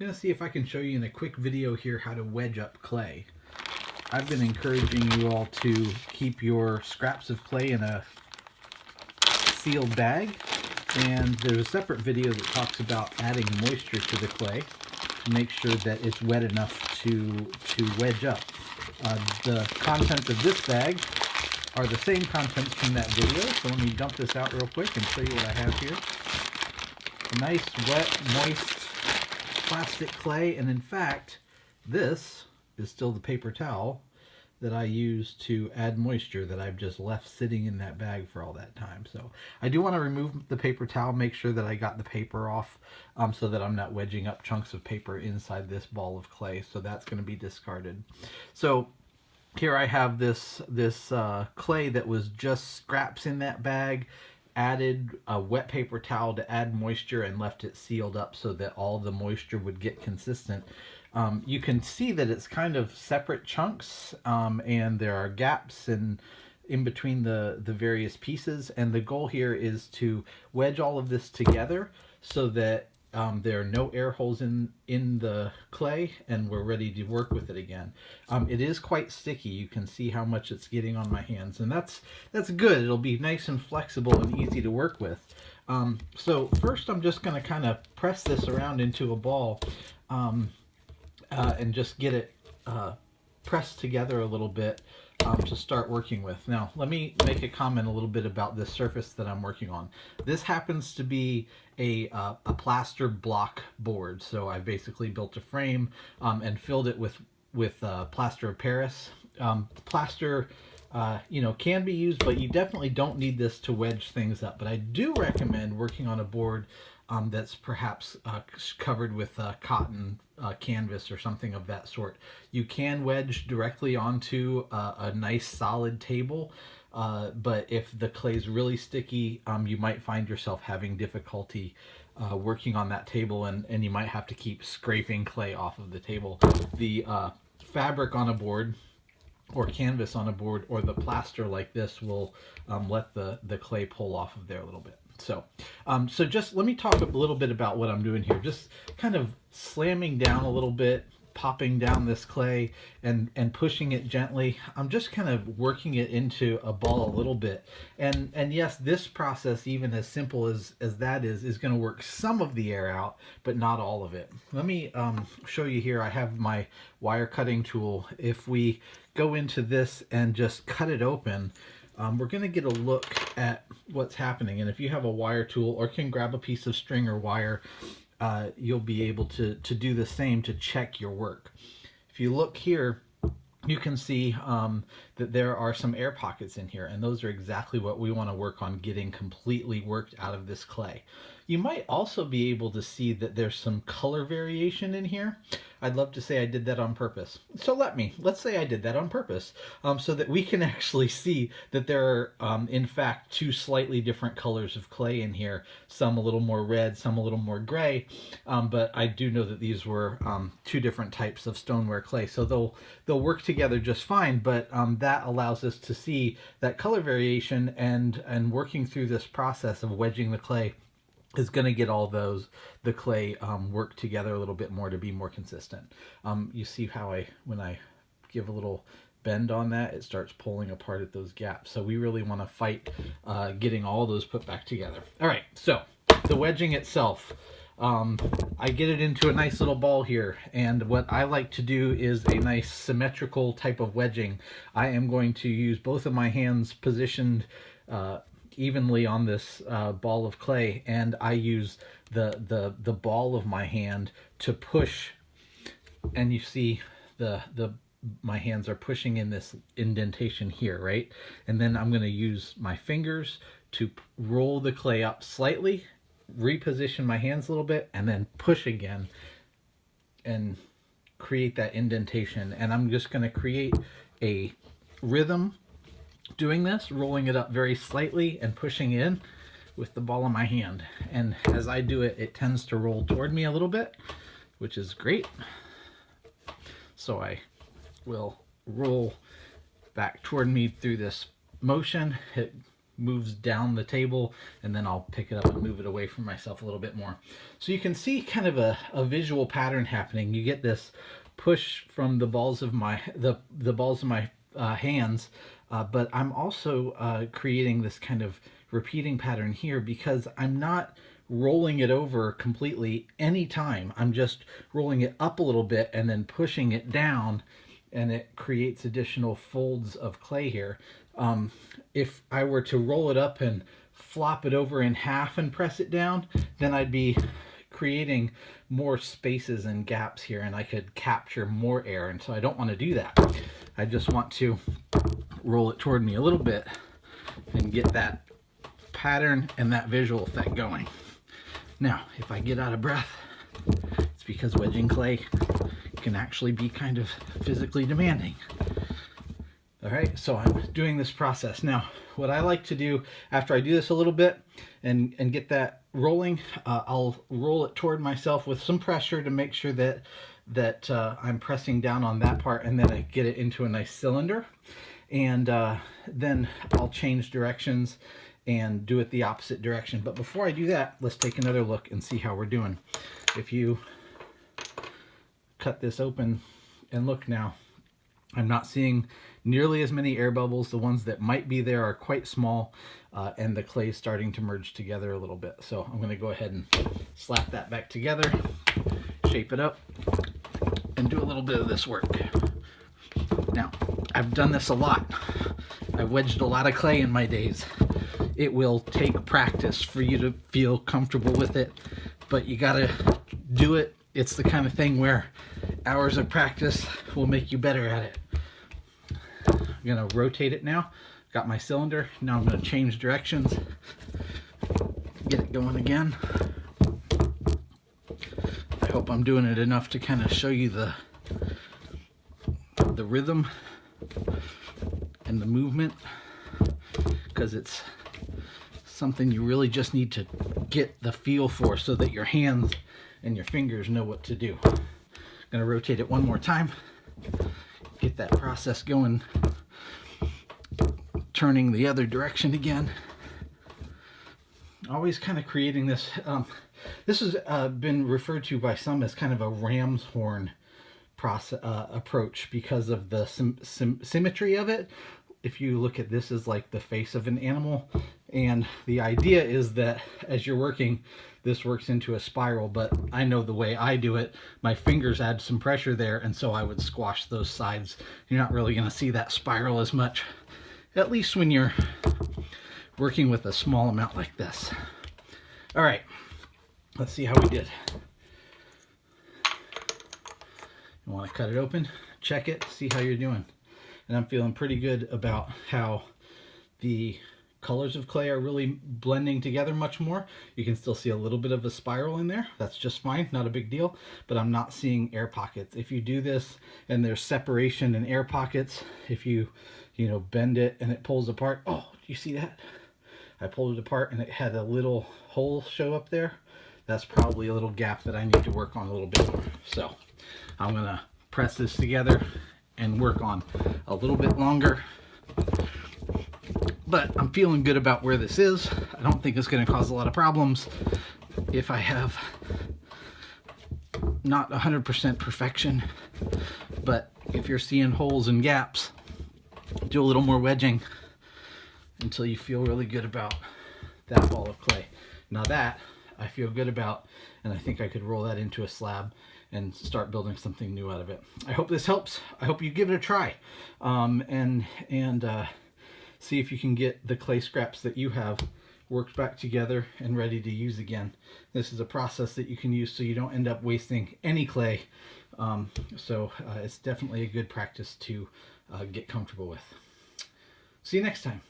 I'm going to see if I can show you in a quick video here how to wedge up clay. I've been encouraging you all to keep your scraps of clay in a sealed bag, and there's a separate video that talks about adding moisture to the clay to make sure that it's wet enough to wedge up. The contents of this bag are the same contents from that video, so let me dump this out real quick and show you what I have here. A nice, wet, moist plastic clay, and in fact, this is still the paper towel that I use to add moisture that I've just left sitting in that bag for all that time. So I do want to remove the paper towel, make sure that I got the paper off so that I'm not wedging up chunks of paper inside this ball of clay. So that's going to be discarded. So here I have this clay that was just scraps in that bag, added a wet paper towel to add moisture and left it sealed up so that all the moisture would get consistent. You can see that it's kind of separate chunks, and there are gaps in between the various pieces, and the goal here is to wedge all of this together so that there are no air holes in the clay, and we're ready to work with it again. It is quite sticky. You can see how much it's getting on my hands, and that's good. It'll be nice and flexible and easy to work with. So first I'm just going to kind of press this around into a ball and just get it pressed together a little bit to start working with. Now, let me make a comment a little bit about this surface that I'm working on. This happens to be a plaster block board. So I basically built a frame and filled it with plaster of Paris. Plaster, can be used, but you definitely don't need this to wedge things up. But I do recommend working on a board that's perhaps covered with cotton canvas or something of that sort. You can wedge directly onto a nice solid table, but if the clay is really sticky, you might find yourself having difficulty working on that table, and you might have to keep scraping clay off of the table. The fabric on a board or canvas on a board or the plaster like this will let the clay pull off of there a little bit. So just let me talk a little bit about what I'm doing here. Just kind of slamming down a little bit, popping down this clay and pushing it gently. I'm just kind of working it into a ball a little bit. And yes, this process, even as simple as that is going to work some of the air out, but not all of it. Let me show you here. I have my wire cutting tool. If we go into this and just cut it open, we're going to get a look at what's happening. And if you have a wire tool or can grab a piece of string or wire, you'll be able to do the same to check your work. If you look here, you can see that there are some air pockets in here, and those are exactly what we want to work on getting completely worked out of this clay. You might also be able to see that there's some color variation in here. I'd love to say I did that on purpose. So let's say I did that on purpose, so that we can actually see that there are, in fact, two slightly different colors of clay in here, some a little more red, some a little more gray, but I do know that these were two different types of stoneware clay, so they'll work together just fine, but that allows us to see that color variation, and working through this process of wedging the clay is going to get all the clay work together a little bit more to be more consistent. You see how when I give a little bend on that, it starts pulling apart at those gaps. So we really want to fight getting all those put back together. All right, so the wedging itself. I get it into a nice little ball here, and what I like to do is a nice symmetrical type of wedging. I am going to use both of my hands positioned evenly on this ball of clay, and I use the ball of my hand to push, and you see my hands are pushing in this indentation here, right? And then I'm going to use my fingers to roll the clay up slightly, reposition my hands a little bit, and then push again and create that indentation. And I'm just going to create a rhythm doing this, rolling it up very slightly and pushing in with the ball in my hand. And as I do it, it tends to roll toward me a little bit, which is great. So I will roll back toward me through this motion. It moves down the table, and then I'll pick it up and move it away from myself a little bit more. So you can see kind of a visual pattern happening. You get this push from the balls of my hands, but I'm also creating this kind of repeating pattern here because I'm not rolling it over completely anytime. I'm just rolling it up a little bit and then pushing it down, and it creates additional folds of clay here. If I were to roll it up and flop it over in half and press it down, then I'd be creating more spaces and gaps here, and I could capture more air, and so I don't want to do that. I just want to roll it toward me a little bit and get that pattern and that visual effect going. Now, if I get out of breath, it's because wedging clay can actually be kind of physically demanding. All right, so I'm doing this process. Now, what I like to do after I do this a little bit and get that rolling, I'll roll it toward myself with some pressure to make sure that I'm pressing down on that part, and then I get it into a nice cylinder. And then I'll change directions and do it the opposite direction. But before I do that, let's take another look and see how we're doing. If you cut this open and look now, I'm not seeing nearly as many air bubbles. The ones that might be there are quite small, and the clay is starting to merge together a little bit. So I'm going to go ahead and slap that back together, shape it up, and do a little bit of this work. Now, I've done this a lot. I've wedged a lot of clay in my days. It will take practice for you to feel comfortable with it, but you gotta do it. It's the kind of thing where hours of practice will make you better at it. I'm gonna rotate it now. Got my cylinder. Now I'm gonna change directions. Get it going again. I hope I'm doing it enough to kind of show you the rhythm and the movement, because it's something you really just need to get the feel for so that your hands and your fingers know what to do. I'm going to rotate it one more time, get that process going, turning the other direction again. Always kind of creating this. This has been referred to by some as kind of a ram's horn approach because of the symmetry of it. If you look at this as like the face of an animal, and the idea is that as you're working, this works into a spiral, but I know the way I do it, my fingers add some pressure there, and so I would squash those sides. You're not really going to see that spiral as much, at least when you're working with a small amount like this. All right, let's see how we did. You want to cut it open, check it, see how you're doing. And I'm feeling pretty good about how the colors of clay are really blending together much more. You can still see a little bit of a spiral in there. That's just fine, not a big deal, but I'm not seeing air pockets. If you do this and there's separation in air pockets, if you bend it and it pulls apart, oh, do you see that? I pulled it apart and it had a little hole show up there. That's probably a little gap that I need to work on a little bit more. So I'm gonna press this together and work on a little bit longer. But I'm feeling good about where this is. I don't think it's going to cause a lot of problems if I have not 100% perfection. But if you're seeing holes and gaps, do a little more wedging until you feel really good about that ball of clay. Now that I feel good about, and I think I could roll that into a slab and start building something new out of it. I hope this helps. I hope you give it a try, and see if you can get the clay scraps that you have worked back together and ready to use again. This is a process that you can use so you don't end up wasting any clay. It's definitely a good practice to get comfortable with. See you next time.